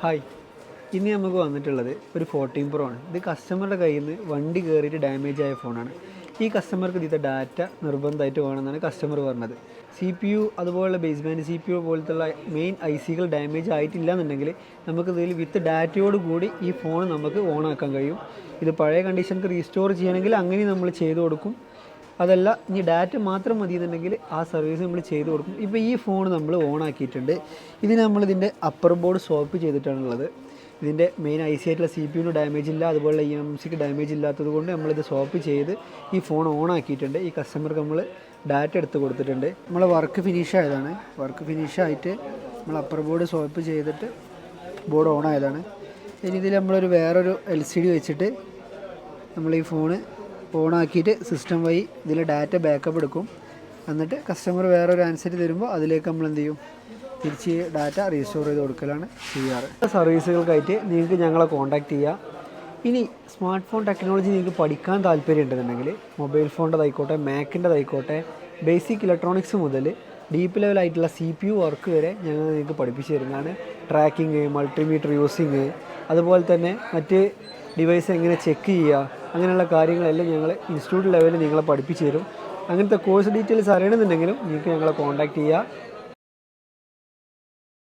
Hi, ഇന്ന് നമുക്ക് വന്നിട്ടുള്ളത് ഒരു 14 Pro ആണ്. ഇത് കസ്റ്റമറുടെ കയ്യിൽ നിന്ന് വണ്ടി കയറിയിട്ട് ഡാമേജ് ആയ ഫോണാണ്. ഈ കസ്റ്റമർക്ക് ഇതിൻ്റെ ഡാറ്റ നിർബന്ധമായിട്ട് വേണമെന്നാണ് കസ്റ്റമർ പറഞ്ഞത്. CPU അതുപോലുള്ള ബേസ് ബാൻഡ് CPU പോലത്തുള്ള മെയിൻ ICകൾ ഡാമേജ് ആയിട്ടില്ല എന്നുണ്ടെങ്കിൽ നമുക്കിതിൽ വിത്ത് ഡാറ്റയോട് കൂടി ഈ ഫോൺ നമുക്ക് ഓണാക്കാൻ കഴിയും. ഇത് പഴയ കണ്ടീഷൻക്ക് റീസ്റ്റോർ ചെയ്യണമെങ്കിൽ അങ്ങനെ നമ്മൾ ചെയ്തു കൊടുക്കും. അതല്ല ഇനി ഡാറ്റ മാത്രം മതി എന്നുണ്ടെങ്കിൽ ആ സർവീസ് നമ്മൾ ചെയ്തു കൊടുക്കും. ഇപ്പോൾ ഈ ഫോൺ നമ്മൾ ഓൺ ആക്കിയിട്ടുണ്ട്. ഇതിന് നമ്മളിതിൻ്റെ അപ്പർ ബോർഡ് സ്വോപ്പ് ചെയ്തിട്ടാണുള്ളത്. ഇതിൻ്റെ മെയിൻ IC ആയിട്ടുള്ള CPU ഡാമേജ് ഇല്ല, അതുപോലെ EMCക്ക് ഡാമേജ് ഇല്ലാത്തത് കൊണ്ട് നമ്മളിത് സ്വോപ്പ് ചെയ്ത് ഈ ഫോൺ ഓൺ ആക്കിയിട്ടുണ്ട്. ഈ കസ്റ്റമർക്ക് നമ്മൾ ഡാറ്റ എടുത്ത് കൊടുത്തിട്ടുണ്ട്. നമ്മൾ വർക്ക് ഫിനിഷ് ആയതാണ്. വർക്ക് ഫിനിഷ് ആയിട്ട് നമ്മൾ അപ്പർ ബോർഡ് സ്വോപ്പ് ചെയ്തിട്ട് ബോർഡ് ഓൺ ആയതാണ്. ഇനി ഇതിൽ നമ്മളൊരു വേറൊരു LCD വെച്ചിട്ട് നമ്മൾ ഈ ഫോണ് ഓണാക്കിയിട്ട് സിസ്റ്റം വഴി ഇതിൽ ഡാറ്റ ബാക്കപ്പ് എടുക്കും. എന്നിട്ട് കസ്റ്റമർ വേറൊരു ആൻസർ തരുമ്പോൾ അതിലേക്ക് നമ്മൾ എന്ത് ചെയ്യും, തിരിച്ച് ഡാറ്റ റീസ്റ്റോർ ചെയ്ത് കൊടുക്കലാണ് ചെയ്യാറ്. സർവീസുകൾക്കായിട്ട് നിങ്ങൾക്ക് ഞങ്ങളെ കോൺടാക്റ്റ് ചെയ്യുക. ഇനി സ്മാർട്ട് ഫോൺ ടെക്നോളജി നിങ്ങൾക്ക് പഠിക്കാൻ താല്പര്യം ഉണ്ടെന്നുണ്ടെങ്കിൽ മൊബൈൽ ഫോണിൻ്റെതായിക്കോട്ടെ, മാക്കിൻ്റെതായിക്കോട്ടെ, ബേസിക് ഇലക്ട്രോണിക്സ് മുതൽ ഡീപ്പ് ലെവലായിട്ടുള്ള CPU വർക്ക് വരെ ഞങ്ങൾ നിങ്ങൾക്ക് പഠിപ്പിച്ചു തരുന്നതാണ്. ട്രാക്കിങ്, മൾട്ടിമീറ്റർ യൂസിങ്, അതുപോലെ തന്നെ മറ്റ് ഡിവൈസ് എങ്ങനെ ചെക്ക് ചെയ്യുക, അങ്ങനെയുള്ള കാര്യങ്ങളെല്ലാം ഞങ്ങൾ ഇൻസ്റ്റിറ്റ്യൂട്ട് ലെവലിൽ നിങ്ങളെ പഠിപ്പിച്ചു തരും. അങ്ങനത്തെ കോഴ്സ് ഡീറ്റെയിൽസ് അറിയണമെന്നുണ്ടെങ്കിലും നിങ്ങൾക്ക് ഞങ്ങളെ കോൺടാക്റ്റ് ചെയ്യുക.